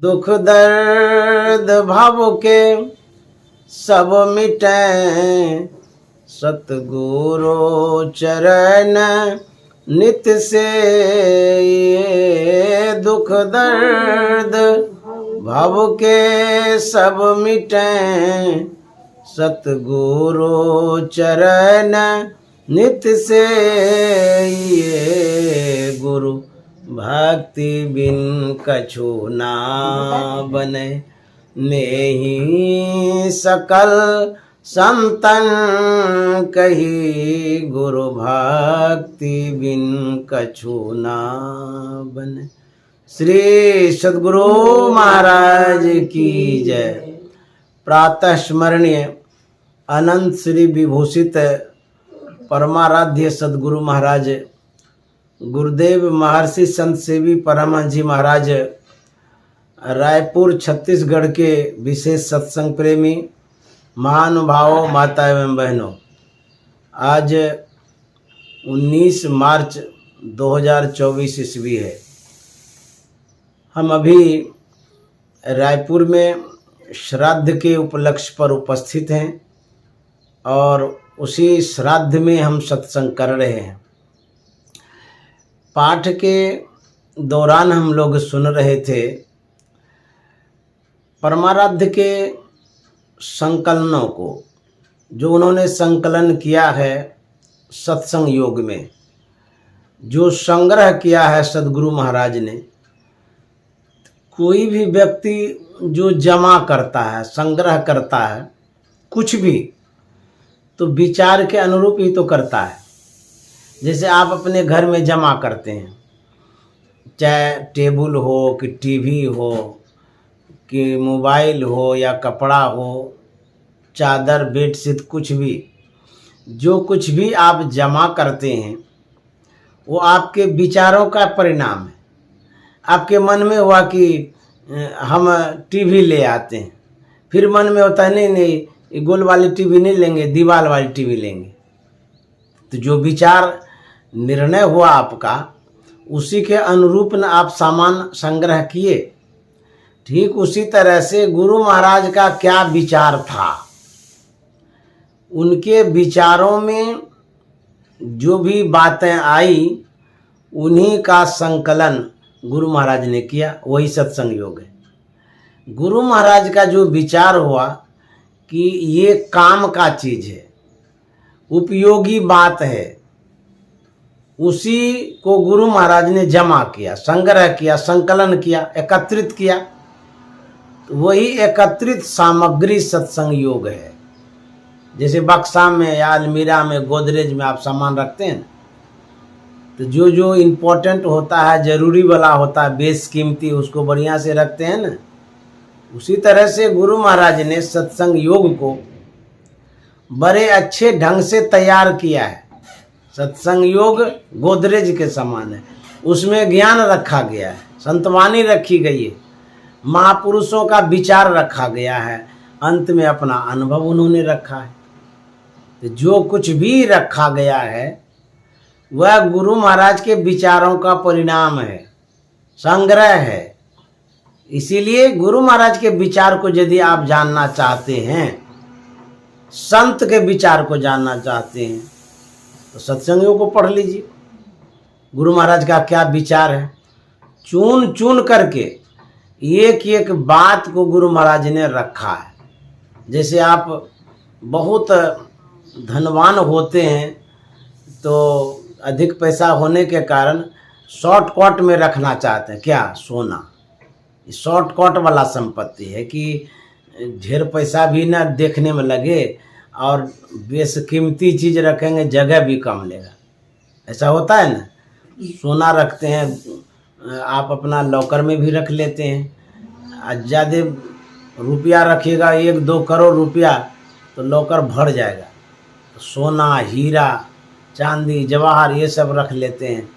दुख दर्द भाव के सब मिटे, सतगुरु चरण नित से। ये दुख दर्द भाव के सब मिटे, सतगुरु चरण नित से। ये गुरु भक्ति बिन कछु ना बने, नेहि सकल संतन कही। गुरु भक्ति बिन कछु ना बने। श्री सद्गुरु महाराज की जय। प्रातः स्मरणीय अनंत श्री विभूषित परमाराध्य सद्गुरु महाराज गुरुदेव महर्षि संत सेवी परमहंस जी महाराज रायपुर छत्तीसगढ़ के विशेष सत्संग प्रेमी महानुभावों, माता एवं बहनों, आज 19 मार्च 2024 ईस्वी है। हम अभी रायपुर में श्राद्ध के उपलक्ष्य पर उपस्थित हैं और उसी श्राद्ध में हम सत्संग कर रहे हैं। पाठ के दौरान हम लोग सुन रहे थे परमाराध्य के संकलनों को, जो उन्होंने संकलन किया है सत्संग योग में, जो संग्रह किया है सद्गुरु महाराज ने। कोई भी व्यक्ति जो जमा करता है, संग्रह करता है कुछ भी, तो विचार के अनुरूप ही तो करता है। जैसे आप अपने घर में जमा करते हैं, चाहे टेबल हो कि टीवी हो कि मोबाइल हो या कपड़ा हो, चादर बेडशीट, कुछ भी, जो कुछ भी आप जमा करते हैं वो आपके विचारों का परिणाम है। आपके मन में हुआ कि हम टीवी ले आते हैं, फिर मन में होता है नहीं गोल वाली टीवी नहीं लेंगे, दीवार वाली टीवी लेंगे। तो जो विचार निर्णय हुआ आपका, उसी के अनुरूप न आप सामान संग्रह किए। ठीक उसी तरह से गुरु महाराज का क्या विचार था, उनके विचारों में जो भी बातें आई उन्हीं का संकलन गुरु महाराज ने किया, वही सत्संग योग है। गुरु महाराज का जो विचार हुआ कि ये काम का चीज है, उपयोगी बात है, उसी को गुरु महाराज ने जमा किया, संग्रह किया, संकलन किया, एकत्रित किया। तो वही एकत्रित सामग्री सत्संग योग है। जैसे बक्सा में या अलमीरा में, गोदरेज में आप सामान रखते हैं, तो जो जो इम्पोर्टेंट होता है, जरूरी वाला होता है, बेस कीमती, उसको बढ़िया से रखते हैं ना। उसी तरह से गुरु महाराज ने सत्संग योग को बड़े अच्छे ढंग से तैयार किया है। सत्संग योग गोदरेज के समान है, उसमें ज्ञान रखा गया है, संतवाणी रखी गई है, महापुरुषों का विचार रखा गया है, अंत में अपना अनुभव उन्होंने रखा है। तो जो कुछ भी रखा गया है वह गुरु महाराज के विचारों का परिणाम है, संग्रह है। इसीलिए गुरु महाराज के विचार को यदि आप जानना चाहते हैं, संत के विचार को जानना चाहते हैं, तो सत्संगियों को पढ़ लीजिए। गुरु महाराज का क्या विचार है, चुन चुन करके एक एक बात को गुरु महाराज ने रखा है। जैसे आप बहुत धनवान होते हैं तो अधिक पैसा होने के कारण शॉर्टकट में रखना चाहते हैं, क्या, सोना। शॉर्टकट वाला संपत्ति है कि ढेर पैसा भी ना देखने में लगे और बेशकीमती चीज़ रखेंगे, जगह भी कम लेगा। ऐसा होता है ना। सोना रखते हैं, आप अपना लॉकर में भी रख लेते हैं। ज़्यादा रुपया रखिएगा, 1-2 करोड़ रुपया, तो लॉकर भर जाएगा। तो सोना, हीरा, चांदी, जवाहर, ये सब रख लेते हैं।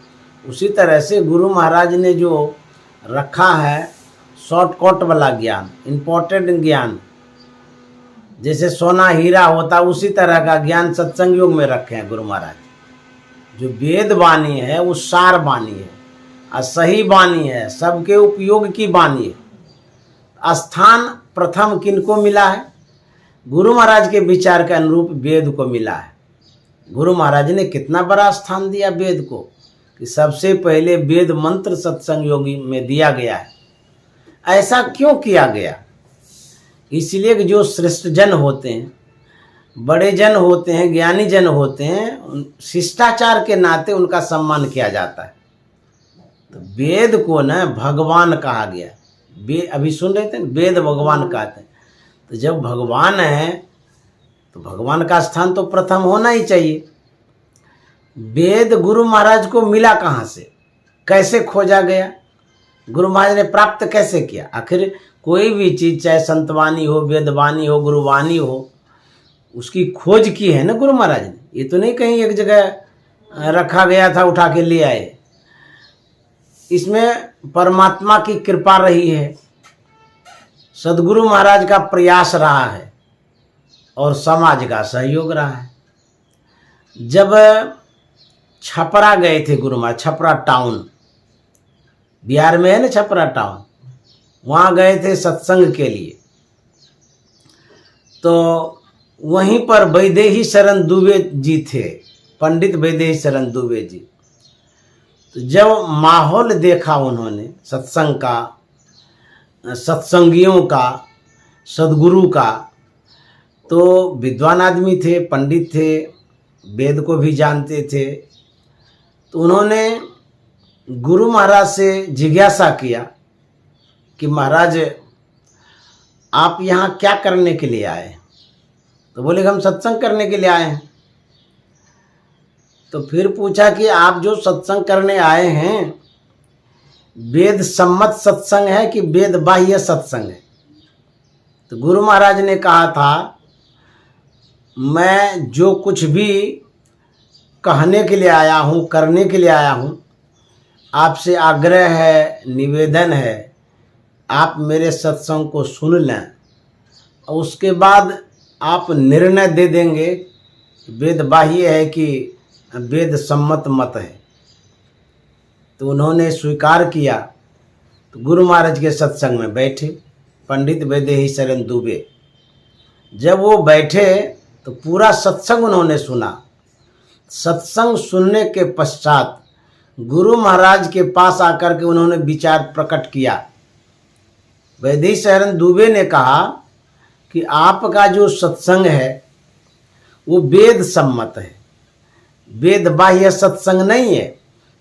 उसी तरह से गुरु महाराज ने जो रखा है शॉर्टकट वाला ज्ञान, इम्पोर्टेंट ज्ञान, जैसे सोना हीरा होता, उसी तरह का ज्ञान सत्संग योग में रखे हैं गुरु महाराज। जो वेद वाणी है वो सार वाणी है और सही वाणी है, सबके उपयोग की वाणी है। स्थान प्रथम किनको मिला है? गुरु महाराज के विचार के अनुरूप वेद को मिला है। गुरु महाराज ने कितना बड़ा स्थान दिया वेद को कि सबसे पहले वेद मंत्र सत्संग योगी में दिया गया है। ऐसा क्यों किया गया? इसलिए कि जो श्रेष्ठ जन होते हैं, बड़े जन होते हैं, ज्ञानी जन होते हैं, शिष्टाचार के नाते उनका सम्मान किया जाता है। तो वेद को न भगवान कहा गया। अभी सुन रहे थे, वेद भगवान कहते हैं। तो जब भगवान है तो भगवान का स्थान तो प्रथम होना ही चाहिए। वेद गुरु महाराज को मिला कहाँ से, कैसे खोजा गया, गुरु महाराज ने प्राप्त कैसे किया? आखिर कोई भी चीज, चाहे संतवाणी हो, वेदवाणी हो, गुरुवाणी हो, उसकी खोज की है ना गुरु महाराज ने। ये तो नहीं कहीं एक जगह रखा गया था उठा के ले आए। इसमें परमात्मा की कृपा रही है, सदगुरु महाराज का प्रयास रहा है और समाज का सहयोग रहा है। जब छपरा गए थे गुरु महाराज, छपरा टाउन बिहार में है ना, छपरा टाउन, वहाँ गए थे सत्संग के लिए। तो वहीं पर वैदेही शरण दुबे जी थे, पंडित वैदेही शरण दुबे जी। तो जब माहौल देखा उन्होंने सत्संग का, सत्संगियों का, सदगुरु का, तो विद्वान आदमी थे, पंडित थे, वेद को भी जानते थे। तो उन्होंने गुरु महाराज से जिज्ञासा किया कि महाराज आप यहाँ क्या करने के लिए आए? तो बोले हम सत्संग करने के लिए आए हैं। तो फिर पूछा कि आप जो सत्संग करने आए हैं वेद सम्मत सत्संग है कि वेद बाह्य सत्संग है? तो गुरु महाराज ने कहा था, मैं जो कुछ भी कहने के लिए आया हूँ, करने के लिए आया हूँ, आपसे आग्रह है, निवेदन है, आप मेरे सत्संग को सुन लें और उसके बाद आप निर्णय दे देंगे वेद बाह्य है कि वेद सम्मत मत है। तो उन्होंने स्वीकार किया। तो गुरु महाराज के सत्संग में बैठे पंडित वैदेही शरण दुबे। जब वो बैठे तो पूरा सत्संग उन्होंने सुना। सत्संग सुनने के पश्चात गुरु महाराज के पास आकर के उन्होंने विचार प्रकट किया। वैदेही शरण दुबे ने कहा कि आपका जो सत्संग है वो वेद सम्मत है, वेद बाह्य सत्संग नहीं है,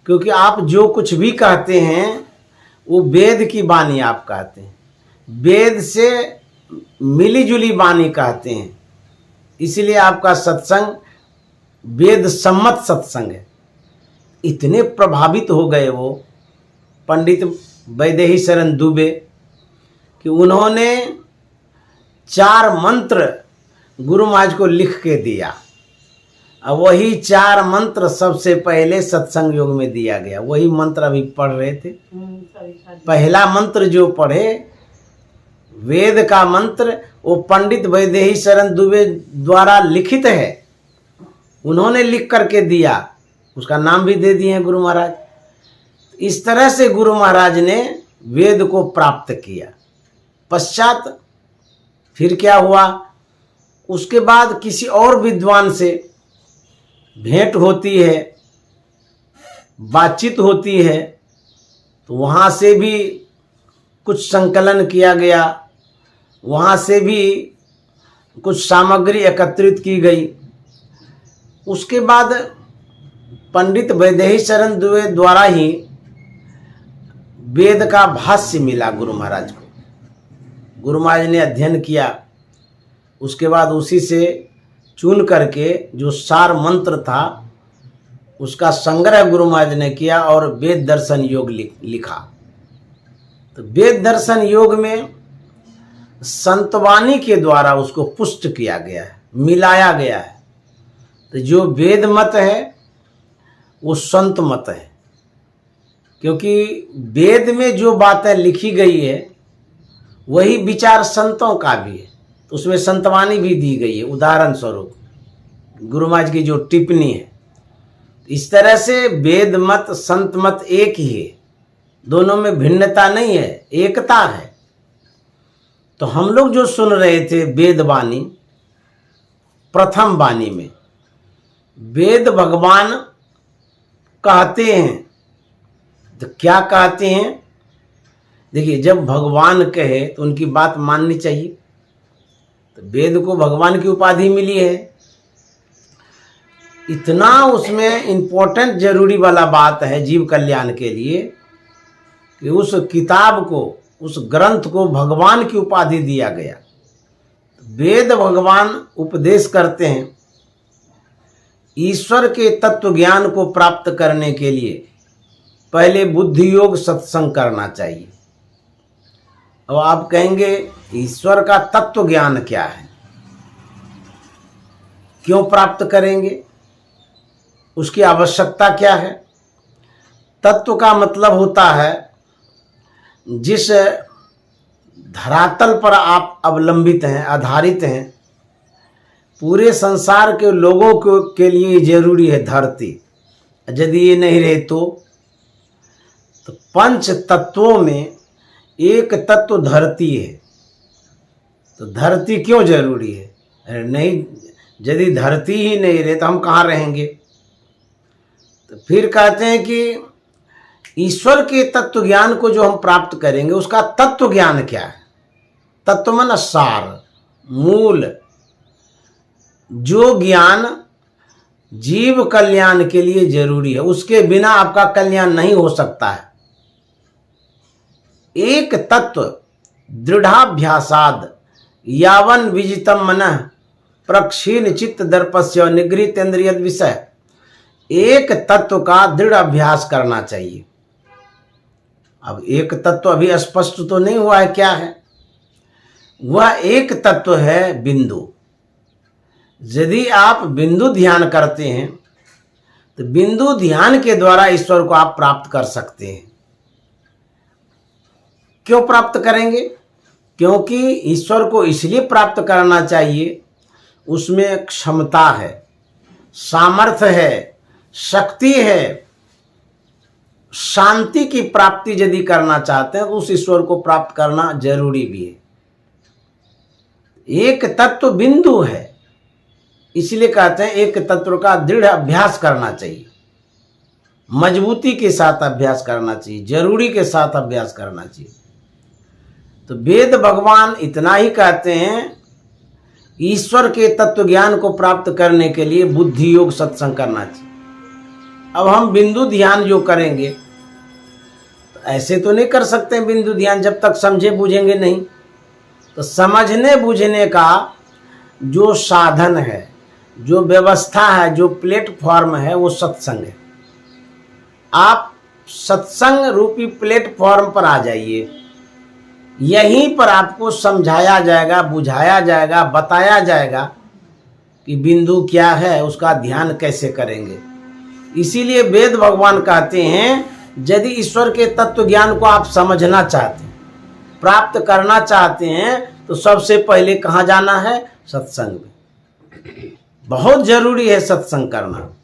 क्योंकि आप जो कुछ भी कहते हैं वो वेद की वाणी आप कहते हैं, वेद से मिली जुली वाणी कहते हैं, इसलिए आपका सत्संग वेद सम्मत सत्संग है। इतने प्रभावित हो गए वो पंडित वैदेही शरण दुबे कि उन्होंने 4 मंत्र गुरु महाराज को लिख के दिया। अब वही 4 मंत्र सबसे पहले सत्संग योग में दिया गया। वही मंत्र अभी पढ़ रहे थे। पहला मंत्र जो पढ़े वेद का मंत्र, वो पंडित वैदेही शरण दुबे द्वारा लिखित है, उन्होंने लिख करके दिया, उसका नाम भी दे दिए हैं गुरु महाराज। इस तरह से गुरु महाराज ने वेद को प्राप्त किया। पश्चात फिर क्या हुआ, उसके बाद किसी और विद्वान से भेंट होती है, बातचीत होती है, तो वहाँ से भी कुछ संकलन किया गया, वहाँ से भी कुछ सामग्री एकत्रित की गई। उसके बाद पंडित वैदेही शरण दुबे द्वारा ही वेद का भाष्य मिला गुरु महाराज को। गुरु महाराज ने अध्ययन किया, उसके बाद उसी से चुन करके जो सार मंत्र था उसका संग्रह गुरु महाराज ने किया और वेद दर्शन योग लिखा। तो वेद दर्शन योग में संतवाणी के द्वारा उसको पुष्ट किया गया है, मिलाया गया है। तो जो वेद मत है वो संत मत है, क्योंकि वेद में जो बातें लिखी गई है वही विचार संतों का भी है, तो उसमें संतवाणी भी दी गई है। उदाहरण स्वरूप गुरु महाराज की जो टिप्पणी है, इस तरह से वेद मत संत मत एक ही है, दोनों में भिन्नता नहीं है, एकता है। तो हम लोग जो सुन रहे थे वेद वाणी, प्रथम वाणी में वेद भगवान कहते हैं, तो क्या कहते हैं? देखिए, जब भगवान कहे तो उनकी बात माननी चाहिए। तो वेद को भगवान की उपाधि मिली है, इतना उसमें इम्पोर्टेंट जरूरी वाला बात है जीव कल्याण के लिए कि उस किताब को, उस ग्रंथ को भगवान की उपाधि दिया गया। वेद भगवान उपदेश करते हैं, ईश्वर के तत्व ज्ञान को प्राप्त करने के लिए पहले बुद्धि योग सत्संग करना चाहिए। अब आप कहेंगे ईश्वर का तत्व ज्ञान क्या है, क्यों प्राप्त करेंगे, उसकी आवश्यकता क्या है? तत्व का मतलब होता है जिस धरातल पर आप अवलंबित हैं, आधारित हैं। पूरे संसार के लोगों के लिए जरूरी है धरती, यदि ये नहीं रहे तो पंच तत्वों में एक तत्व धरती है। तो धरती क्यों जरूरी है? अरे नहीं, यदि धरती ही नहीं रहे तो हम कहाँ रहेंगे? तो फिर कहते हैं कि ईश्वर के तत्व ज्ञान को जो हम प्राप्त करेंगे उसका तत्व ज्ञान क्या है? तत्व मन सार, मूल, जो ज्ञान जीव कल्याण के लिए जरूरी है, उसके बिना आपका कल्याण नहीं हो सकता है। एक तत्व दृढ़ाभ्यासाद यावन विजितम मनः प्रक्षीण चित्त दर्पस्य निगृहीतेन्द्रिय विषय। एक तत्व का दृढ़ अभ्यास करना चाहिए। अब एक तत्व अभी स्पष्ट तो नहीं हुआ है क्या है। वह एक तत्व है बिंदु। यदि आप बिंदु ध्यान करते हैं तो बिंदु ध्यान के द्वारा ईश्वर को आप प्राप्त कर सकते हैं। क्यों प्राप्त करेंगे? क्योंकि ईश्वर को इसलिए प्राप्त करना चाहिए, उसमें क्षमता है, सामर्थ्य है, शक्ति है। शांति की प्राप्ति यदि करना चाहते हैं तो उस ईश्वर को प्राप्त करना जरूरी भी है। एक तत्व बिंदु है, इसलिए कहते हैं एक तत्व का दृढ़ अभ्यास करना चाहिए, मजबूती के साथ अभ्यास करना चाहिए, जरूरी के साथ अभ्यास करना चाहिए। तो वेद भगवान इतना ही कहते हैं, ईश्वर के तत्व ज्ञान को प्राप्त करने के लिए बुद्धि योग सत्संग करना चाहिए। अब हम बिंदु ध्यान जो करेंगे तो ऐसे तो नहीं कर सकते बिंदु ध्यान जब तक समझे बूझेंगे नहीं। तो समझने बूझने का जो साधन है, जो व्यवस्था है, जो प्लेटफॉर्म है, वो सत्संग है। आप सत्संग रूपी प्लेटफॉर्म पर आ जाइए, यहीं पर आपको समझाया जाएगा, बुझाया जाएगा, बताया जाएगा कि बिंदु क्या है, उसका ध्यान कैसे करेंगे। इसीलिए वेद भगवान कहते हैं, यदि ईश्वर के तत्व ज्ञान को आप समझना चाहते हैं, प्राप्त करना चाहते हैं, तो सबसे पहले कहाँ जाना है? सत्संग में। बहुत जरूरी है सत्संग करना।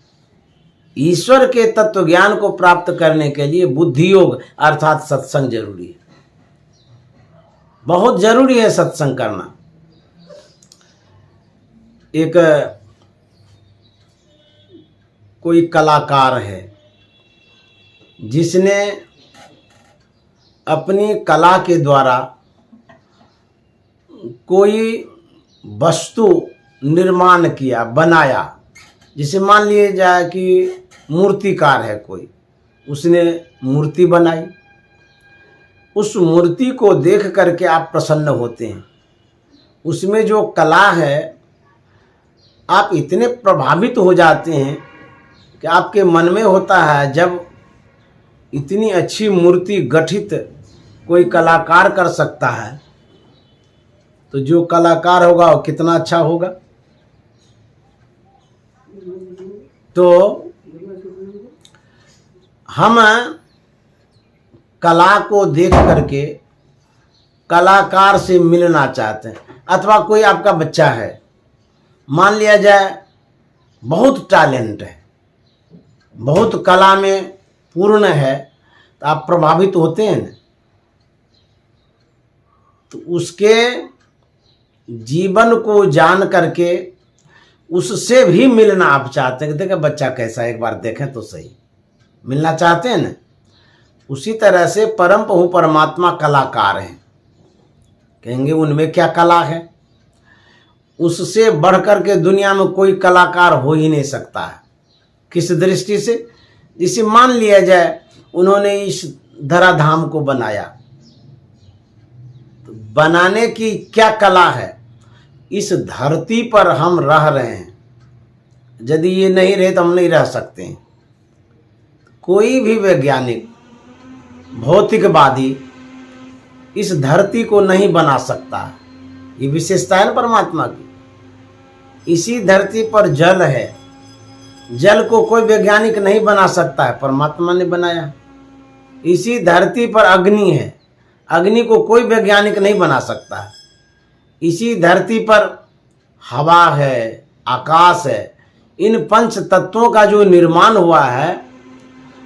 ईश्वर के तत्व ज्ञान को प्राप्त करने के लिए बुद्धि योग अर्थात सत्संग जरूरी है। बहुत जरूरी है सत्संग करना। एक कोई कलाकार है जिसने अपनी कला के द्वारा कोई वस्तु निर्माण किया, बनाया। जिसे मान लिया जाए कि मूर्तिकार है कोई, उसने मूर्ति बनाई। उस मूर्ति को देख करके आप प्रसन्न होते हैं। उसमें जो कला है, आप इतने प्रभावित हो जाते हैं कि आपके मन में होता है, जब इतनी अच्छी मूर्ति गठित कोई कलाकार कर सकता है तो जो कलाकार होगा वो कितना अच्छा होगा। तो हम कला को देख करके कलाकार से मिलना चाहते हैं। अथवा कोई आपका बच्चा है, मान लिया जाए बहुत टैलेंट है, बहुत कला में पूर्ण है, तो आप प्रभावित होते हैं ना। तो उसके जीवन को जान करके उससे भी मिलना आप चाहते हैं कि देखें बच्चा कैसा, एक बार देखें तो सही, मिलना चाहते हैं ना। उसी तरह से परम प्रभु परमात्मा कलाकार हैं। कहेंगे उनमें क्या कला है? उससे बढ़कर के दुनिया में कोई कलाकार हो ही नहीं सकता है। किस दृष्टि से? जिसे मान लिया जाए उन्होंने इस धराधाम को बनाया, तो बनाने की क्या कला है? इस धरती पर हम रह रहे हैं, यदि ये नहीं रहे तो हम नहीं रह सकते हैं। कोई भी वैज्ञानिक भौतिकवादी इस धरती को नहीं बना सकता। ये विशेषता है ना परमात्मा की। इसी धरती पर जल है, जल को कोई वैज्ञानिक नहीं बना सकता है, परमात्मा ने बनाया। इसी धरती पर अग्नि है, अग्नि को कोई वैज्ञानिक नहीं बना सकता है। इसी धरती पर हवा है, आकाश है, इन पंच तत्वों का जो निर्माण हुआ है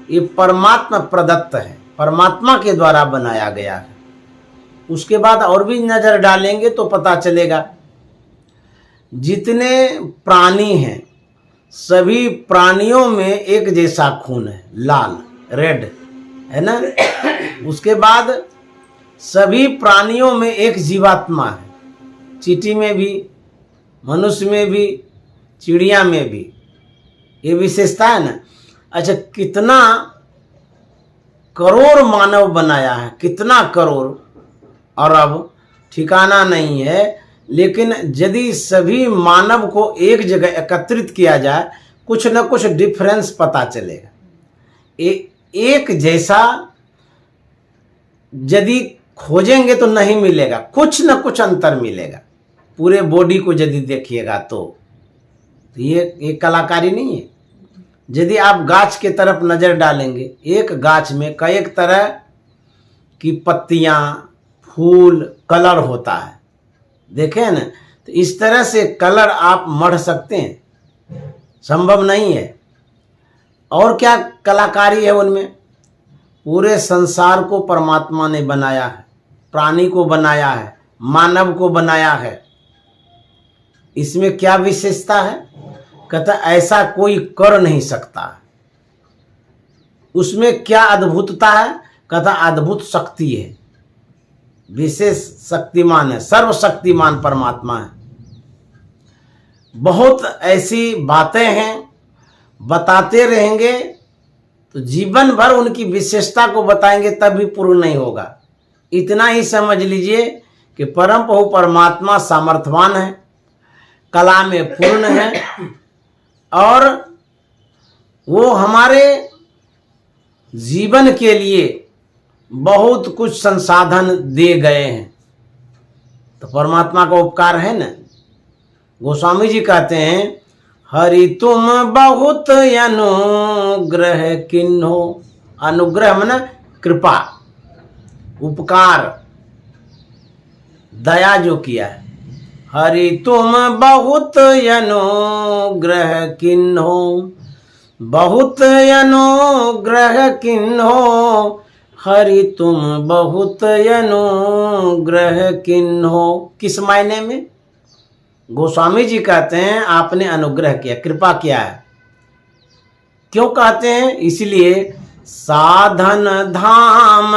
ये परमात्मा प्रदत्त है, परमात्मा के द्वारा बनाया गया है। उसके बाद और भी नजर डालेंगे तो पता चलेगा जितने प्राणी हैं सभी प्राणियों में एक जैसा खून है, लाल रेड है ना। उसके बाद सभी प्राणियों में एक जीवात्मा है, चींटी में भी, मनुष्य में भी, चिड़िया में भी। ये विशेषता है ना। अच्छा, कितना करोड़ मानव बनाया है, कितना करोड़ अरब ठिकाना नहीं है। लेकिन यदि सभी मानव को एक जगह एकत्रित किया जाए कुछ न कुछ डिफरेंस पता चलेगा। एक जैसा यदि खोजेंगे तो नहीं मिलेगा, कुछ न कुछ अंतर मिलेगा। पूरे बॉडी को यदि देखिएगा तो ये कलाकारी नहीं है। यदि आप गाछ के तरफ नजर डालेंगे, एक गाछ में कई तरह की पत्तियां, फूल, कलर होता है, देखें ना। तो इस तरह से कलर आप मढ़ सकते हैं? संभव नहीं है। और क्या कलाकारी है उनमें? पूरे संसार को परमात्मा ने बनाया है, प्राणी को बनाया है, मानव को बनाया है। इसमें क्या विशेषता है? कहता ऐसा कोई कर नहीं सकता। उसमें क्या अद्भुतता है? कहता अद्भुत शक्ति है, विशेष शक्तिमान है, सर्वशक्तिमान परमात्मा है। बहुत ऐसी बातें हैं, बताते रहेंगे तो जीवन भर उनकी विशेषता को बताएंगे तब भी पूर्ण नहीं होगा। इतना ही समझ लीजिए कि परम प्रभु परमात्मा सामर्थ्यवान है, कला में पूर्ण है, और वो हमारे जीवन के लिए बहुत कुछ संसाधन दे गए हैं। तो परमात्मा का उपकार है ना। गोस्वामी जी कहते हैं, हरि तुम बहुत अनुग्रह किन्हो। अनुग्रह माने कृपा, उपकार, दया जो किया है। हरि तुम बहुत अनुग्रह किन्हो, बहुत अनुग्रह किन्हो। हरि तुम बहुत अनुग्रह किन्हो। किस मायने में? गोस्वामी जी कहते हैं आपने अनुग्रह किया, कृपा किया है। क्यों कहते हैं? इसलिए साधन धाम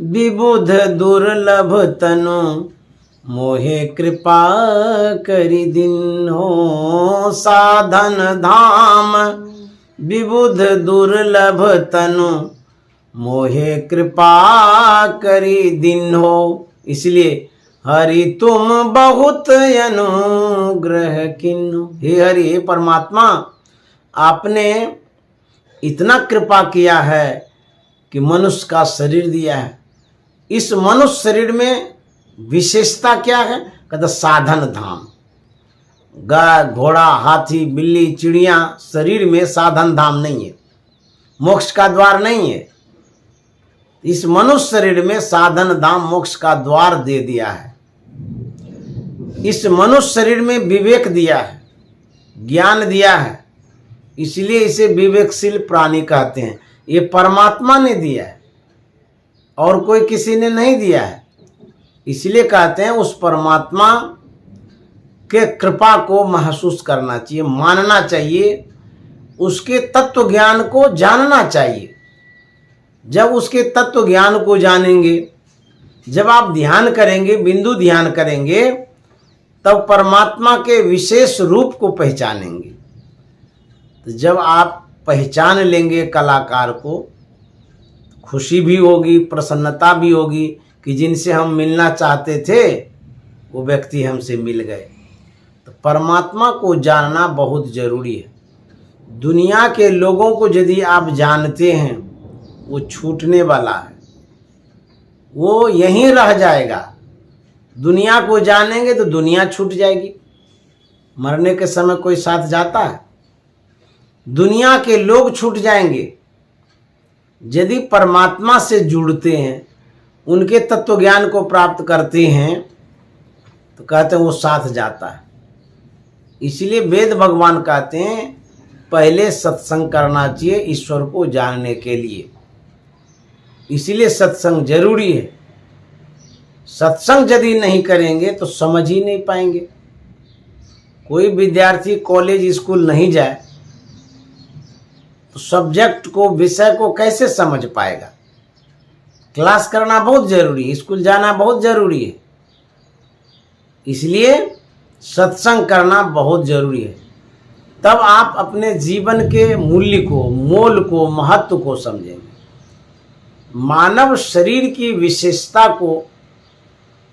विबुध दुर्लभ तनु, मोहे कृपा करि दीन्हो। साधन धाम विबुध दुर्लभ तनु, मोहे कृपा करि दीन्हो। इसलिए हरि तुम बहुत अनुग्रह किन्हो। हे हरि, हे परमात्मा, आपने इतना कृपा किया है कि मनुष्य का शरीर दिया है। इस मनुष्य शरीर में विशेषता क्या है? कहते साधन धाम। गाय, घोड़ा, हाथी, बिल्ली, चिड़िया शरीर में साधन धाम नहीं है, मोक्ष का द्वार नहीं है। इस मनुष्य शरीर में साधन धाम मोक्ष का द्वार दे दिया है। इस मनुष्य शरीर में विवेक दिया है, ज्ञान दिया है, इसलिए इसे विवेकशील प्राणी कहते हैं। ये परमात्मा ने दिया है और कोई किसी ने नहीं दिया है। इसलिए कहते हैं उस परमात्मा के कृपा को महसूस करना चाहिए, मानना चाहिए, उसके तत्व ज्ञान को जानना चाहिए। जब उसके तत्व ज्ञान को जानेंगे, जब आप ध्यान करेंगे, बिंदु ध्यान करेंगे, तब परमात्मा के विशेष रूप को पहचानेंगे। तो जब आप पहचान लेंगे कलाकार को, खुशी भी होगी, प्रसन्नता भी होगी कि जिनसे हम मिलना चाहते थे वो व्यक्ति हमसे मिल गए। तो परमात्मा को जानना बहुत जरूरी है। दुनिया के लोगों को यदि आप जानते हैं, वो छूटने वाला है, वो यहीं रह जाएगा। दुनिया को जानेंगे तो दुनिया छूट जाएगी। मरने के समय कोई साथ जाता है? दुनिया के लोग छूट जाएंगे। यदि परमात्मा से जुड़ते हैं, उनके तत्व ज्ञान को प्राप्त करते हैं, तो कहते हैं वो साथ जाता है। इसलिए वेद भगवान कहते हैं पहले सत्संग करना चाहिए ईश्वर को जानने के लिए। इसलिए सत्संग जरूरी है। सत्संग यदि नहीं करेंगे तो समझ ही नहीं पाएंगे। कोई विद्यार्थी कॉलेज स्कूल नहीं जाए तो सब्जेक्ट को, विषय को कैसे समझ पाएगा? क्लास करना बहुत जरूरी है, स्कूल जाना बहुत जरूरी है। इसलिए सत्संग करना बहुत जरूरी है। तब आप अपने जीवन के मूल्य को, मोल को, महत्व को समझेंगे। मानव शरीर की विशेषता को,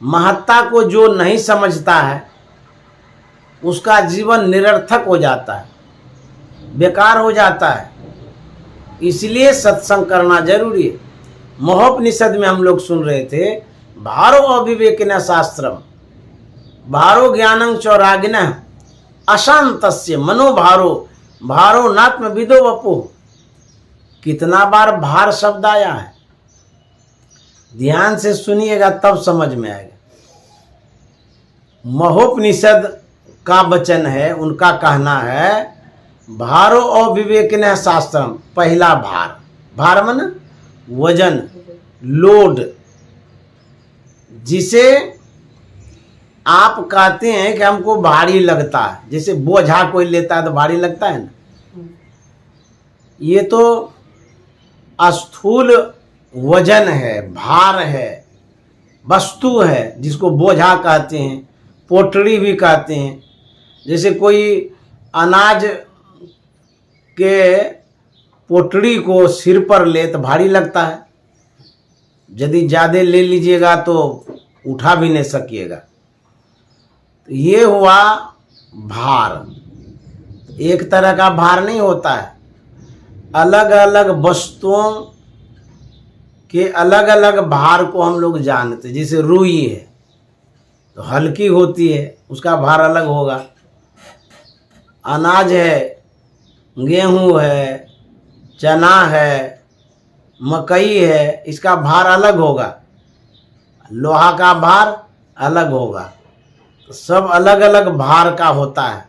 महत्ता को जो नहीं समझता है, उसका जीवन निरर्थक हो जाता है, बेकार हो जाता है। इसलिए सत्संग करना जरूरी है। महोपनिषद में हम लोग सुन रहे थे, भारो अविवेकिन शास्त्रम भारो ज्ञानं चौरागिनः अशांतस्य मनोभारो भारो नात्म विदो वपु। कितना बार भार शब्द आया है, ध्यान से सुनिएगा तब समझ में आएगा। महोपनिषद का वचन है, उनका कहना है भारो अविवेकिनः शास्त्रम। पहला भार, भार मन वजन, लोड, जिसे आप कहते हैं कि हमको भारी लगता है। जैसे बोझा कोई लेता है तो भारी लगता है ना। ये तो स्थूल वजन है, भार है, वस्तु है, जिसको बोझा कहते हैं, पोटड़ी भी कहते हैं। जैसे कोई अनाज के पोटड़ी को सिर पर ले तो भारी लगता है। यदि ज़्यादा ले लीजिएगा तो उठा भी नहीं सकिएगा। तो ये हुआ भार। एक तरह का भार नहीं होता है, अलग अलग वस्तुओं के अलग अलग भार को हम लोग जानते। जैसे रुई है तो हल्की होती है, उसका भार अलग होगा। अनाज है, गेहूं है, चना है, मकई है, इसका भार अलग होगा। लोहा का भार अलग होगा। तो सब अलग अलग भार का होता है।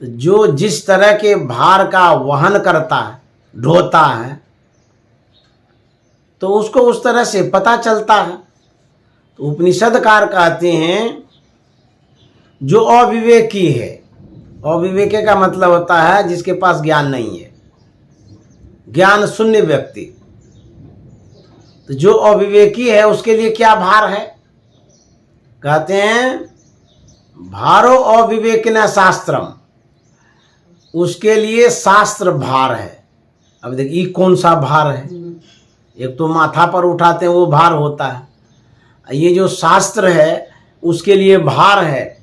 तो जो जिस तरह के भार का वहन करता है, ढोता है, तो उसको उस तरह से पता चलता है। तो उपनिषदकार कहते हैं जो अविवेकी है, अविवेकी का मतलब होता है जिसके पास ज्ञान नहीं है, ज्ञान शून्य व्यक्ति। तो जो अविवेकी है उसके लिए क्या भार है? कहते हैं भारो अविवेकिन शास्त्रम, उसके लिए शास्त्र भार है। अब देखिए कौन सा भार है? एक तो माथा पर उठाते हैं वो भार होता है, ये जो शास्त्र है उसके लिए भार है।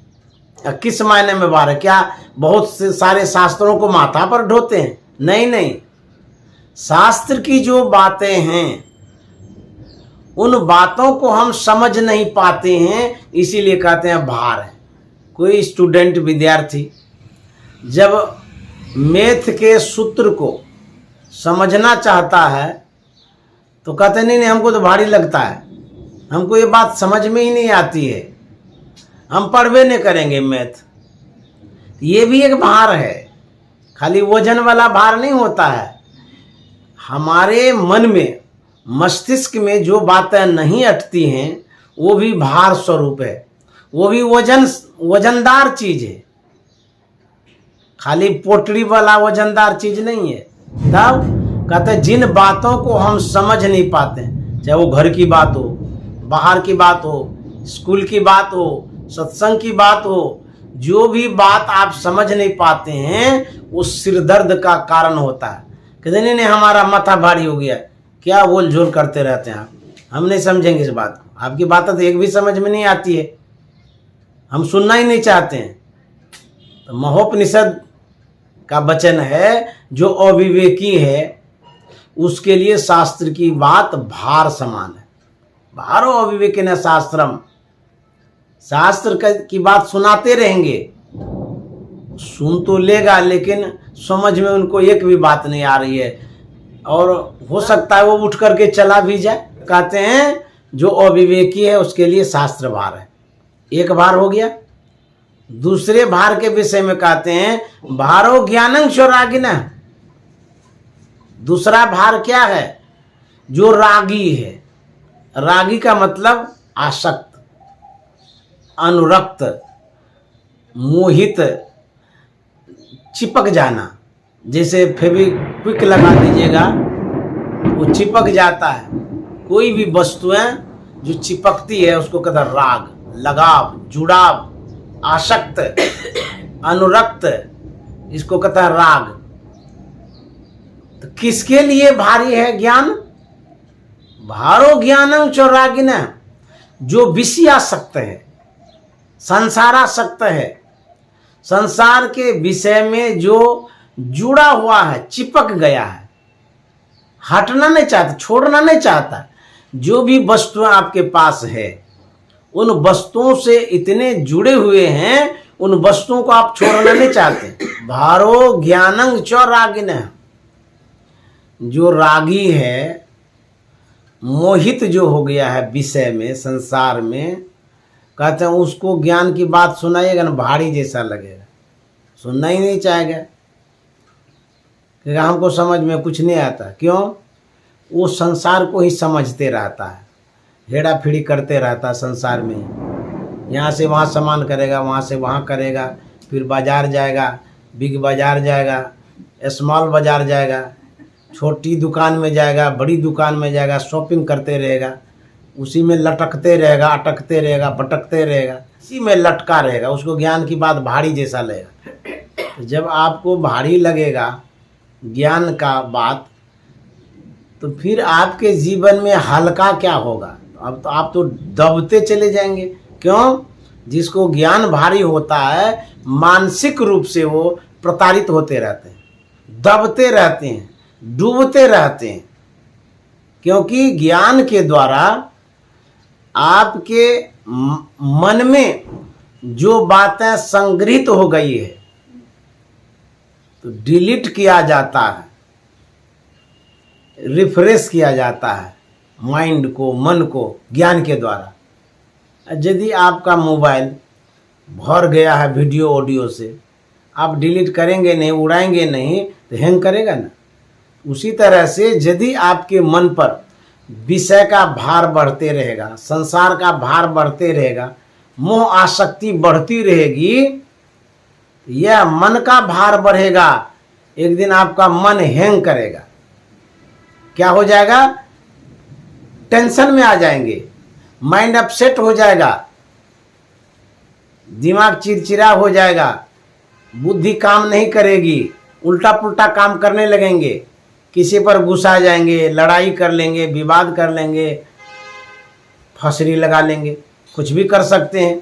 किस मायने में भार है? क्या बहुत से सारे शास्त्रों को माथा पर ढोते हैं? नहीं नहीं, शास्त्र की जो बातें हैं उन बातों को हम समझ नहीं पाते हैं, इसीलिए कहते हैं भार है। कोई स्टूडेंट, विद्यार्थी जब मैथ के सूत्र को समझना चाहता है तो कहते नहीं हमको तो भारी लगता है, हमको ये बात समझ में ही नहीं आती है, हम पढ़वे नहीं करेंगे मैथ। ये भी एक भार है, खाली वजन वाला भार नहीं होता है। हमारे मन में, मस्तिष्क में जो बातें नहीं अटती हैं वो भी भार स्वरूप है, वो भी वजनदार चीज है, खाली पोटली वाला वजनदार चीज नहीं है। तब कहते जिन बातों को हम समझ नहीं पाते, चाहे वो घर की बात हो, बाहर की बात हो, स्कूल की बात हो, सत्संग की बात हो, जो भी बात आप समझ नहीं पाते हैं वो सिरदर्द का कारण होता है। कहते नहीं नहीं हमारा माथा भारी हो गया, क्या बोल झोल करते रहते हैं आप, हम नहीं समझेंगे इस बात को, आपकी बात तो एक भी समझ में नहीं आती है, हम सुनना ही नहीं चाहते हैं। तो महोपनिषद का वचन है, जो अविवेकी है उसके लिए शास्त्र की बात भार समान है। भारो अविवेकिन शास्त्रम, शास्त्र की बात सुनाते रहेंगे, सुन तो लेगा लेकिन समझ में उनको एक भी बात नहीं आ रही है, और हो सकता है वो उठ करके चला भी जाए। कहते हैं जो अविवेकी है उसके लिए शास्त्र भार है। एक भार हो गया। दूसरे भार के विषय में कहते हैं भारो ज्ञानं चोरागिना। दूसरा भार क्या है? जो रागी है। रागी का मतलब आसक्त, अनुरक्त, मोहित, चिपक जाना। जैसे फेविक्विक लगा दीजिएगा वो चिपक जाता है। कोई भी वस्तुएं जो चिपकती है उसको कहते हैं राग, लगाव, जुड़ाव, आसक्त, अनुरक्त, इसको कहते हैं राग। तो किसके लिए भारी है ज्ञान? भारो ज्ञानं च रागिना, जो विषयासक्त है, संसारासक्त है, संसार के विषय में जो जुड़ा हुआ है, चिपक गया है, हटना नहीं चाहता, छोड़ना नहीं चाहता। जो भी वस्तुएं आपके पास है उन वस्तुओं से इतने जुड़े हुए हैं, उन वस्तुओं को आप छोड़ना नहीं चाहते। भारो ज्ञानं च रागिना, जो रागी है, मोहित जो हो गया है विषय में, संसार में, कहते हैं उसको ज्ञान की बात सुनाइएगा ना भारी जैसा लगेगा, सुनना ही नहीं चाहेगा, क्योंकि हमको समझ में कुछ नहीं आता। क्यों? वो संसार को ही समझते रहता है, हेड़ा फेड़ी करते रहता है संसार में। यहाँ से वहाँ सामान करेगा, वहाँ से वहाँ करेगा, फिर बाजार जाएगा, बिग बाजार जाएगा, स्मॉल बाजार जाएगा, छोटी दुकान में जाएगा, बड़ी दुकान में जाएगा, शॉपिंग करते रहेगा, उसी में लटकते रहेगा, अटकते रहेगा, भटकते रहेगा, इसी में लटका रहेगा। उसको ज्ञान की बात भारी जैसा लगेगा। तो जब आपको भारी लगेगा ज्ञान का बात, तो फिर आपके जीवन में हल्का क्या होगा? अब तो आप तो दबते चले जाएंगे। क्यों? जिसको ज्ञान भारी होता है मानसिक रूप से वो प्रताड़ित होते रहते हैं, दबते रहते हैं, डूबते रहते हैं। क्योंकि ज्ञान के द्वारा आपके मन में जो बातें संग्रहित हो गई है तो डिलीट किया जाता है, रिफ्रेश किया जाता है माइंड को, मन को, ज्ञान के द्वारा। यदि आपका मोबाइल भर गया है वीडियो ऑडियो से, आप डिलीट करेंगे नहीं, उड़ाएंगे नहीं, तो हैंग करेगा ना। उसी तरह से यदि आपके मन पर विषय का भार बढ़ते रहेगा, संसार का भार बढ़ते रहेगा, मोह आसक्ति बढ़ती रहेगी, यह मन का भार बढ़ेगा, एक दिन आपका मन हैंग करेगा। क्या हो जाएगा? टेंशन में आ जाएंगे, माइंड अपसेट हो जाएगा, दिमाग चिड़चिड़ा हो जाएगा, बुद्धि काम नहीं करेगी, उल्टा पुल्टा काम करने लगेंगे, किसी पर गुस्सा जाएंगे, लड़ाई कर लेंगे, विवाद कर लेंगे, फसरी लगा लेंगे, कुछ भी कर सकते हैं।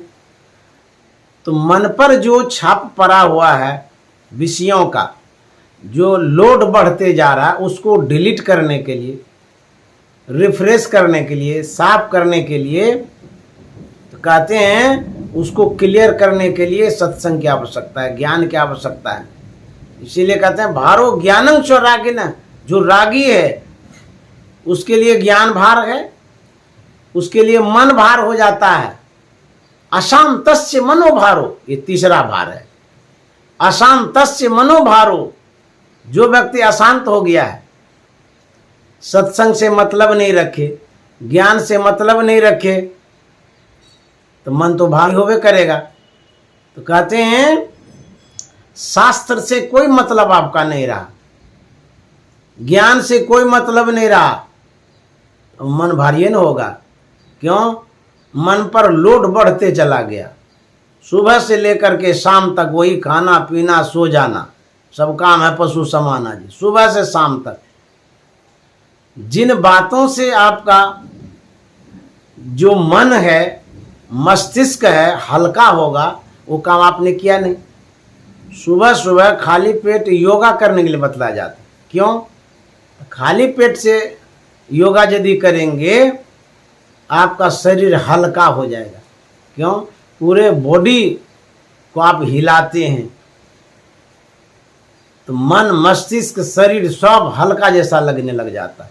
तो मन पर जो छाप पड़ा हुआ है विषयों का, जो लोड बढ़ते जा रहा है, उसको डिलीट करने के लिए, रिफ्रेश करने के लिए, साफ करने के लिए, तो कहते हैं उसको क्लियर करने के लिए सत्संग की आवश्यकता है, ज्ञान की आवश्यकता है। इसीलिए कहते हैं भारो ज्ञानं च रागिना, जो रागी है उसके लिए ज्ञान भार है, उसके लिए मन भार हो जाता है। अशांतस्य मनोभारो, ये तीसरा भार है। अशांतस्य मनोभारो, जो व्यक्ति अशांत हो गया है, सत्संग से मतलब नहीं रखे, ज्ञान से मतलब नहीं रखे, तो मन तो भारी होवे करेगा। तो कहते हैं शास्त्र से कोई मतलब आपका नहीं रहा, ज्ञान से कोई मतलब नहीं रहा, तो मन भारी न होगा। क्यों? मन पर लोड बढ़ते चला गया। सुबह से लेकर के शाम तक वही खाना पीना सो जाना, सब काम है पशु समाना जी, सुबह से शाम तक। जिन बातों से आपका जो मन है, मस्तिष्क है, हल्का होगा, वो काम आपने किया नहीं। सुबह सुबह खाली पेट योगा करने के लिए बतलाया जाता है। क्यों? खाली पेट से योगा यदि करेंगे आपका शरीर हल्का हो जाएगा। क्यों? पूरे बॉडी को आप हिलाते हैं, तो मन मस्तिष्क शरीर सब हल्का जैसा लगने लग जाता है।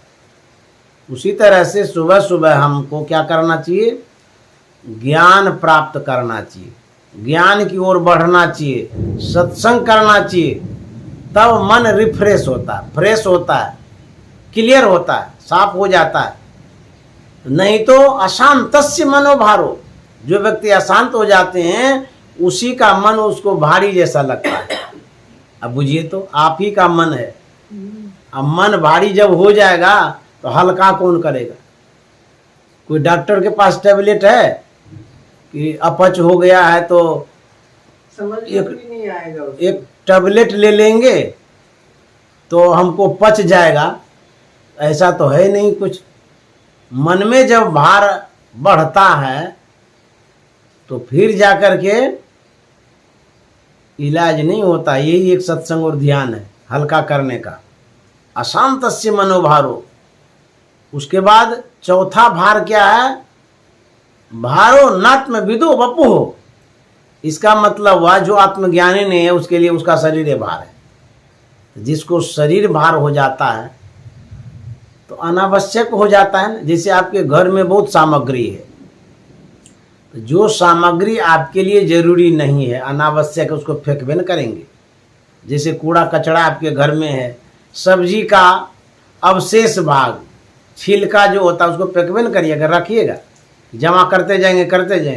उसी तरह से सुबह सुबह हमको क्या करना चाहिए? ज्ञान प्राप्त करना चाहिए, ज्ञान की ओर बढ़ना चाहिए, सत्संग करना चाहिए। तब मन रिफ्रेश होता है, फ्रेश होता है, क्लियर होता है, साफ हो जाता है। नहीं तो अशांतस्य मनोभारो, जो व्यक्ति अशांत हो जाते हैं उसी का मन उसको भारी जैसा लगता है। अब बुझिए तो आप ही का मन है। अब मन भारी जब हो जाएगा तो हल्का कौन करेगा? कोई डॉक्टर के पास टैबलेट है कि अपच हो गया है तो समझ में भी नहीं आएगा उसको। एक टैबलेट ले लेंगे तो हमको पच जाएगा, ऐसा तो है नहीं कुछ। मन में जब भार बढ़ता है तो फिर जाकर के इलाज नहीं होता। यही एक सत्संग और ध्यान है हल्का करने का। अशांतस्य मनोभारो। उसके बाद चौथा भार क्या है? भारो नात्म विदो वपुः। इसका मतलब हुआ जो आत्मज्ञानी नहीं है उसके लिए उसका शरीर है भार है। जिसको शरीर भार हो जाता है तो अनावश्यक हो जाता है ना। जैसे आपके घर में बहुत सामग्री है, तो जो सामग्री आपके लिए जरूरी नहीं है, अनावश्यक, उसको फेंकबे न करेंगे। जैसे कूड़ा कचरा आपके घर में है, सब्जी का अवशेष भाग, छिलका जो होता है उसको फेंकबे न करिएगा, रखिएगा। जमा करते जाएंगे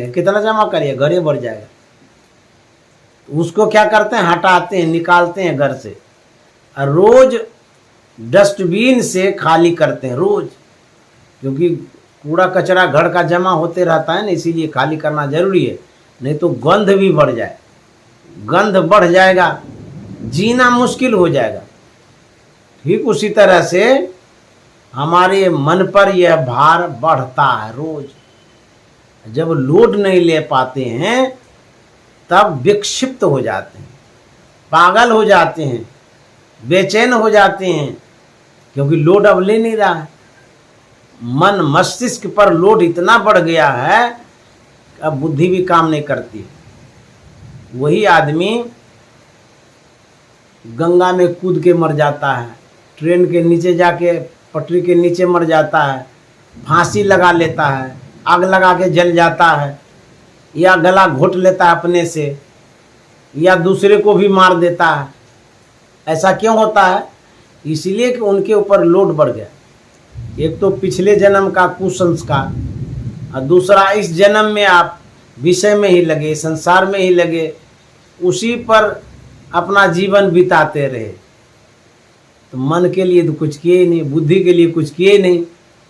कितना जमा करिए, घरे बढ़ जाएगा। तो उसको क्या करते हैं? हटाते हैं, निकालते हैं घर से, और रोज डस्टबिन से खाली करते हैं रोज। क्योंकि कूड़ा कचरा घर का जमा होते रहता है ना, इसीलिए खाली करना जरूरी है। नहीं तो गंध भी बढ़ जाए, गंध बढ़ जाएगा, जीना मुश्किल हो जाएगा। ठीक उसी तरह से हमारे मन पर यह भार बढ़ता है रोज। जब लोड नहीं ले पाते हैं तब विक्षिप्त हो जाते हैं, पागल हो जाते हैं, बेचैन हो जाते हैं, क्योंकि लोड अब ले नहीं रहा है। मन मस्तिष्क पर लोड इतना बढ़ गया है अब बुद्धि भी काम नहीं करती। वही आदमी गंगा में कूद के मर जाता है, ट्रेन के नीचे जाके पटरी के नीचे मर जाता है, फांसी लगा लेता है, आग लगा के जल जाता है, या गला घोट लेता है अपने से, या दूसरे को भी मार देता है। ऐसा क्यों होता है? इसलिए कि उनके ऊपर लोड बढ़ गया। एक तो पिछले जन्म का कुसंस्कार, और दूसरा इस जन्म में आप विषय में ही लगे, संसार में ही लगे, उसी पर अपना जीवन बिताते रहे। तो मन के लिए तो कुछ किए नहीं, बुद्धि के लिए कुछ किए नहीं।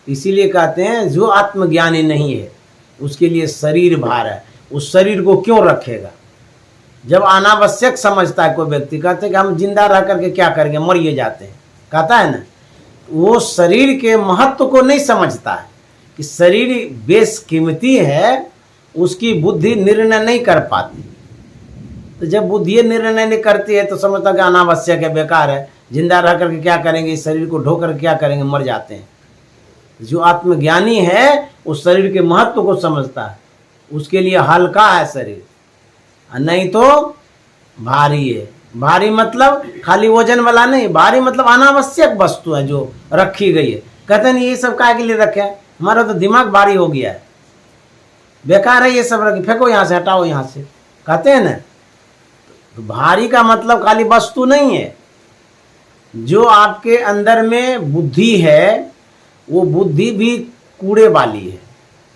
इसीलिए कहते हैं जो आत्मज्ञानी नहीं है उसके लिए शरीर भार है। उस शरीर को क्यों रखेगा? जब अनावश्यक समझता है कोई व्यक्ति, कहते हैं कि हम जिंदा रह करके क्या करेंगे, मरिए जाते हैं, कहता है ना, वो शरीर के महत्व को नहीं समझता है कि शरीर बेशकीमती है, उसकी बुद्धि निर्णय नहीं कर पाती। तो जब बुद्धि निर्णय नहीं करती है तो समझता कि अनावश्यक है, बेकार है, जिंदा रह करके क्या करेंगे, इस शरीर को ढो करके क्या करेंगे, मर जाते हैं। जो आत्मज्ञानी है उस शरीर के महत्व को समझता है, उसके लिए हल्का है शरीर, नहीं तो भारी है। भारी मतलब खाली वजन वाला नहीं, भारी मतलब अनावश्यक वस्तु है जो रखी गई है। कहते नहीं ये सब काहे के लिए रखे हैं, हमारा तो दिमाग भारी हो गया है, बेकार है ये सब रखे, फेंको यहाँ से, हटाओ यहाँ से, कहते हैं ना। तो भारी का मतलब खाली वस्तु नहीं है। जो आपके अंदर में बुद्धि है वो बुद्धि भी कूड़े वाली है,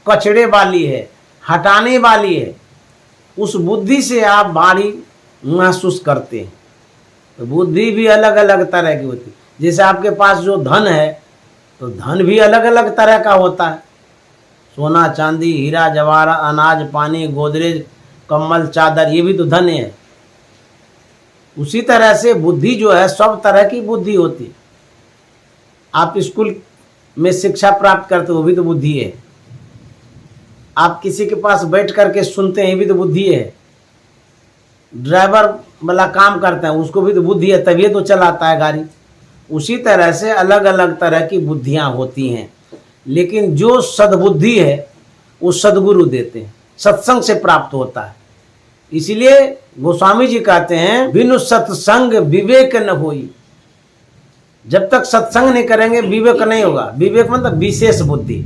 कचड़े वाली है, हटाने वाली है, उस बुद्धि से आप भारी महसूस करते हैं। तो बुद्धि भी अलग अलग तरह की होती है। जैसे आपके पास जो धन है, तो धन भी अलग अलग तरह का होता है। सोना चांदी हीरा जवाहरात अनाज पानी गोदरेज कम्बल चादर, ये भी तो धन है। उसी तरह से बुद्धि जो है सब तरह की बुद्धि होती है। आप स्कूल में शिक्षा प्राप्त करते हो, वो भी तो बुद्धि है। आप किसी के पास बैठ करके सुनते हैं, ये भी तो बुद्धि है। ड्राइवर वाला काम करते हैं, उसको भी तो बुद्धि है, तभी तो चलाता है गाड़ी। उसी तरह से अलग अलग तरह की बुद्धियां होती हैं, लेकिन जो सद्बुद्धि है वो सद्गुरु देते हैं, सत्संग से प्राप्त होता है। इसीलिए गोस्वामी जी कहते हैं बिनु सत्संग विवेक न होई। जब तक सत्संग नहीं करेंगे विवेक नहीं होगा। विवेक मतलब विशेष बुद्धि।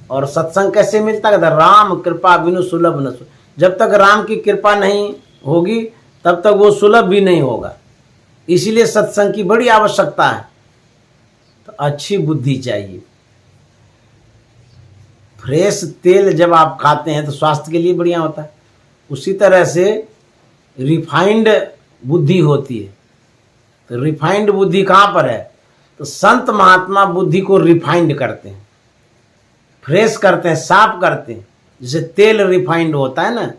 और सत्संग कैसे मिलता है? राम कृपा बिनु सुलभ न। जब तक राम की कृपा नहीं होगी तब तक वो सुलभ भी नहीं होगा। इसीलिए सत्संग की बड़ी आवश्यकता है। तो अच्छी बुद्धि चाहिए। फ्रेश तेल जब आप खाते हैं तो स्वास्थ्य के लिए बढ़िया होता है। उसी तरह से रिफाइंड बुद्धि होती है। तो रिफाइंड बुद्धि कहाँ पर है? तो संत महात्मा बुद्धि को रिफाइंड करते हैं, फ्रेश करते हैं, साफ करते हैं, जैसे तेल रिफाइंड होता है ना।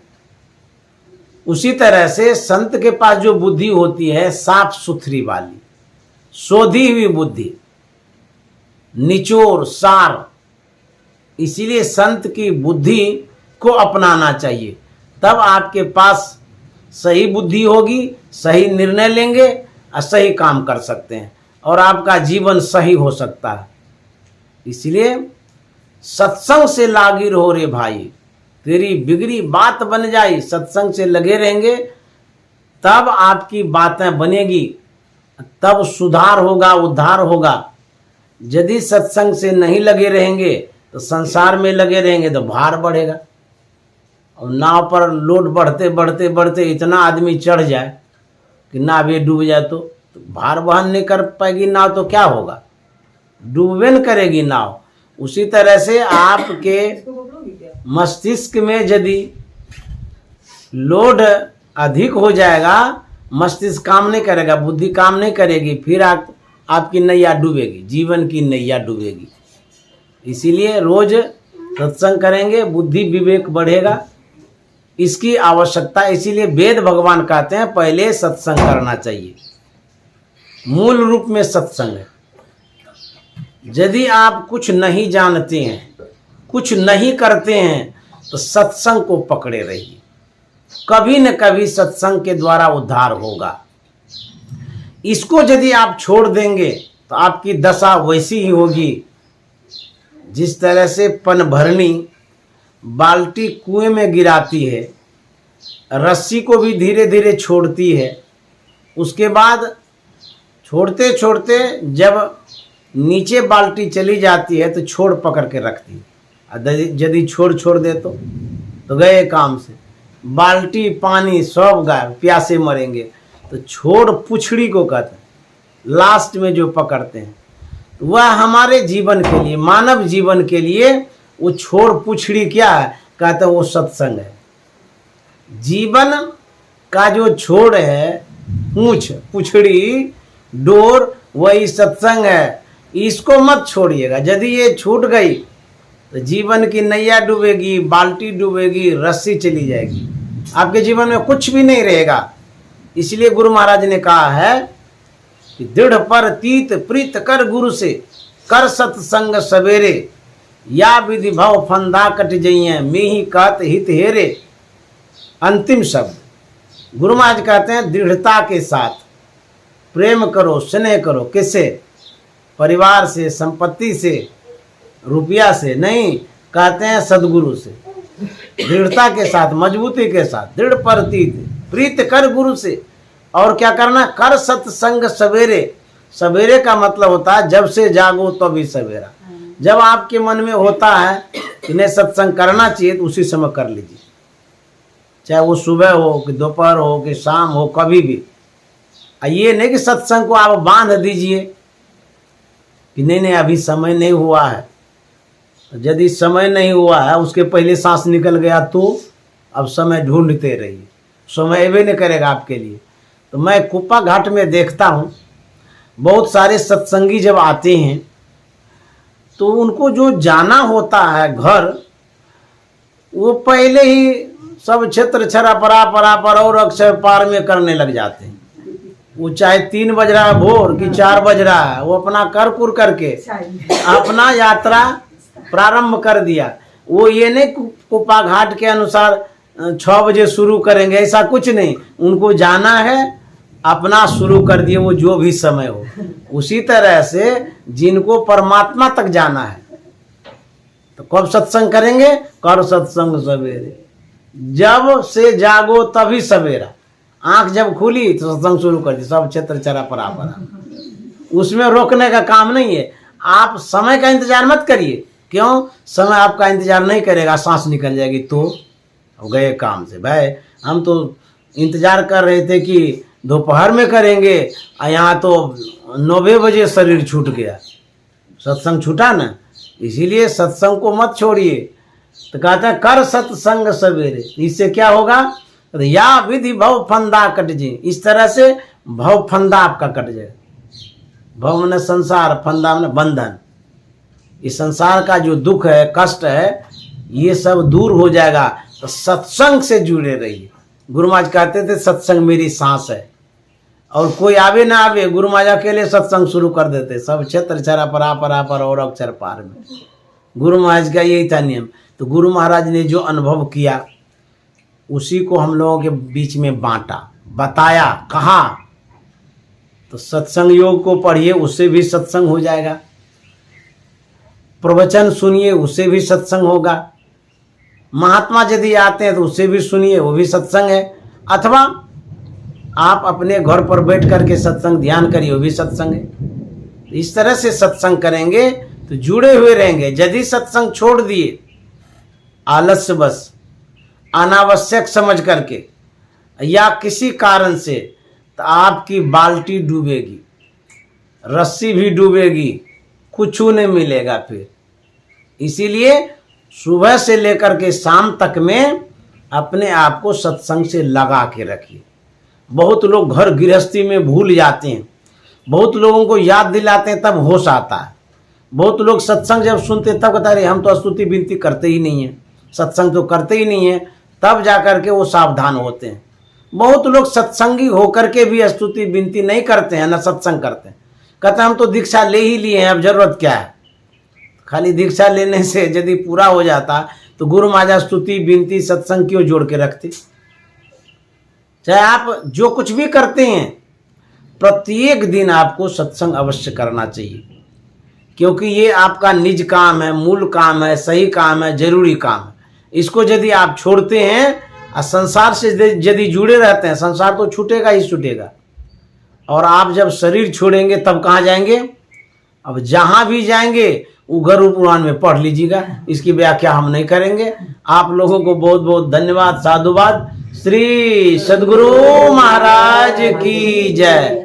उसी तरह से संत के पास जो बुद्धि होती है साफ सुथरी वाली, शोधी हुई बुद्धि, निचोड़ सार। इसीलिए संत की बुद्धि को अपनाना चाहिए, तब आपके पास सही बुद्धि होगी, सही निर्णय लेंगे और सही काम कर सकते हैं और आपका जीवन सही हो सकता है। इसलिए सत्संग से लागी रहो रे भाई, तेरी बिगड़ी बात बन जाए। सत्संग से लगे रहेंगे तब आपकी बातें बनेगी, तब सुधार होगा, उद्धार होगा। यदि सत्संग से नहीं लगे रहेंगे तो संसार में लगे रहेंगे तो भार बढ़ेगा। और नाव पर लोड बढ़ते बढ़ते बढ़ते इतना आदमी चढ़ जाए कि नाव ये डूब जाए तो भार वहन नहीं कर पाएगी नाव, तो क्या होगा? डूबे न करेगी नाव। उसी तरह से आपके मस्तिष्क में यदि लोड अधिक हो जाएगा, मस्तिष्क काम नहीं करेगा, बुद्धि काम नहीं करेगी, फिर आपकी नैया डूबेगी, जीवन की नैया डूबेगी। इसीलिए रोज सत्संग करेंगे, बुद्धि विवेक बढ़ेगा, इसकी आवश्यकता। इसीलिए वेद भगवान कहते हैं पहले सत्संग करना चाहिए। मूल रूप में सत्संग है। यदि आप कुछ नहीं जानते हैं, कुछ नहीं करते हैं, तो सत्संग को पकड़े रहिए। कभी न कभी सत्संग के द्वारा उद्धार होगा। इसको यदि आप छोड़ देंगे तो आपकी दशा वैसी ही होगी जिस तरह से पन भरनी बाल्टी कुएं में गिराती है, रस्सी को भी धीरे धीरे छोड़ती है, उसके बाद छोड़ते छोड़ते जब नीचे बाल्टी चली जाती है तो छोड़ पकड़ के रखती है। यदि छोड़ दे तो गए काम से, बाल्टी पानी सब गायब, प्यासे मरेंगे। तो छोड़ पुछड़ी को कहते हैं, लास्ट में जो पकड़ते हैं। तो वह हमारे जीवन के लिए, मानव जीवन के लिए वो छोड़ पुछड़ी क्या है? कहते हैं वो सत्संग है। जीवन का जो छोड़ है, पूछ पुछड़ी डोर, वही सत्संग है। इसको मत छोड़िएगा। यदि ये छूट गई तो जीवन की नैया डूबेगी, बाल्टी डूबेगी, रस्सी चली जाएगी, आपके जीवन में कुछ भी नहीं रहेगा। इसलिए गुरु महाराज ने कहा है कि दृढ़ पर तीत प्रीत कर गुरु से, कर सत्संग सवेरे, या विधि भव फंदा कट जइए, मेही कहत हित हेरे। अंतिम शब्द गुरु महाराज कहते हैं दृढ़ता के साथ प्रेम करो, स्नेह करो। किससे? परिवार से, संपत्ति से, रुपया से नहीं, कहते हैं सदगुरु से। दृढ़ता के साथ, मजबूती के साथ, दृढ़ परतीत प्रीत कर गुरु से। और क्या करना? कर सत्संग सवेरे। सवेरे का मतलब होता है जब से जागो तभी सवेरा। जब आपके मन में होता है कि नहीं सत्संग करना चाहिए तो उसी समय कर लीजिए, चाहे वो सुबह हो कि दोपहर हो कि शाम हो, कभी भी। ये नहीं कि सत्संग को आप बांध दीजिए कि नहीं अभी समय नहीं हुआ है। यदि समय नहीं हुआ है, उसके पहले सांस निकल गया तो अब समय ढूंढते रहिए, समय भी नहीं करेगा आपके लिए। तो मैं कुप्पा घाट में देखता हूँ बहुत सारे सत्संगी जब आते हैं तो उनको जो जाना होता है घर, वो पहले ही सब क्षेत्र छरा परापर और अक्षर पार में करने लग जाते हैं। वो चाहे 3 बज रहा है भोर कि 4 बज रहा है, वो अपना कर कुर करके अपना यात्रा प्रारंभ कर दिया। वो ये नहीं कुप्पा घाट के अनुसार 6 बजे शुरू करेंगे, ऐसा कुछ नहीं। उनको जाना है, अपना शुरू कर दिए, वो जो भी समय हो। उसी तरह से जिनको परमात्मा तक जाना है तो कब सत्संग करेंगे? कर सत्संग सवेरे, जब से जागो तभी सवेरा। आंख जब खुली तो सत्संग शुरू कर दी, सब क्षेत्र चरा परापरा। उसमें रोकने का काम नहीं है। आप समय का इंतजार मत करिए। क्यों? समय आपका इंतजार नहीं करेगा, सांस निकल जाएगी तो हो गए काम से। भाई हम तो इंतजार कर रहे थे कि दोपहर में करेंगे, यहाँ तो 9 बजे शरीर छूट गया, सत्संग छूटा ना। इसीलिए सत्संग को मत छोड़िए। तो कहता है कर सत्संग सवेरे, इससे क्या होगा? या विधि भव फंदा कट जी। इस तरह से भव फंदा आपका कट जाएगा। भव मैंने संसार, फंदा मैंने बंधन। इस संसार का जो दुख है, कष्ट है, ये सब दूर हो जाएगा। तो सत्संग से जुड़े रहिए। गुरु महाराज कहते थे सत्संग मेरी सांस है। और कोई आवे ना आवे, गुरु महाराज अकेले सत्संग शुरू कर देते, सब क्षेत्र छरा परापर और अक्षर पार में। गुरु महाराज का यही था नियम। तो गुरु महाराज ने जो अनुभव किया उसी को हम लोगों के बीच में बांटा, बताया, कहा। तो सत्संग योग को पढ़िए, उससे भी सत्संग हो जाएगा। प्रवचन सुनिए, उससे भी सत्संग होगा। महात्मा यदि आते हैं तो उससे भी सुनिए, वो भी सत्संग है। अथवा आप अपने घर पर बैठ करके सत्संग ध्यान करिए, वो भी सत्संग है। इस तरह से सत्संग करेंगे तो जुड़े हुए रहेंगे। यदि सत्संग छोड़ दिए आलस्य बस, अनावश्यक समझ करके या किसी कारण से, तो आपकी बाल्टी डूबेगी, रस्सी भी डूबेगी, कुछ नहीं मिलेगा फिर। इसीलिए सुबह से लेकर के शाम तक में अपने आप को सत्संग से लगा के रखिए। बहुत लोग घर गृहस्थी में भूल जाते हैं, बहुत लोगों को याद दिलाते हैं तब होश आता है। बहुत लोग सत्संग जब सुनते तब कहता है हम तो स्तुति विनती करते ही नहीं है, सत्संग तो करते ही नहीं है, तब जाकर के वो सावधान होते हैं। बहुत लोग सत्संगी होकर के भी स्तुति विनती नहीं करते हैं, ना सत्संग करते हैं। कहते हैं हम तो दीक्षा ले ही लिए हैं, अब जरूरत क्या है। खाली दीक्षा लेने से यदि पूरा हो जाता तो गुरु महाराज स्तुति विनती सत्संग क्यों जोड़ के रखते। चाहे आप जो कुछ भी करते हैं, प्रत्येक दिन आपको सत्संग अवश्य करना चाहिए, क्योंकि ये आपका निज काम है, मूल काम है, सही काम है, जरूरी काम है। इसको यदि आप छोड़ते हैं और संसार से यदि जुड़े रहते हैं, संसार तो छूटेगा ही छूटेगा। और आप जब शरीर छोड़ेंगे तब कहाँ जाएंगे? अब जहाँ भी जाएंगे वो गरुड़ पुराण में पढ़ लीजिएगा, इसकी व्याख्या हम नहीं करेंगे। आप लोगों को बहुत बहुत धन्यवाद, साधुवाद। श्री सद्गुरु महाराज की जय।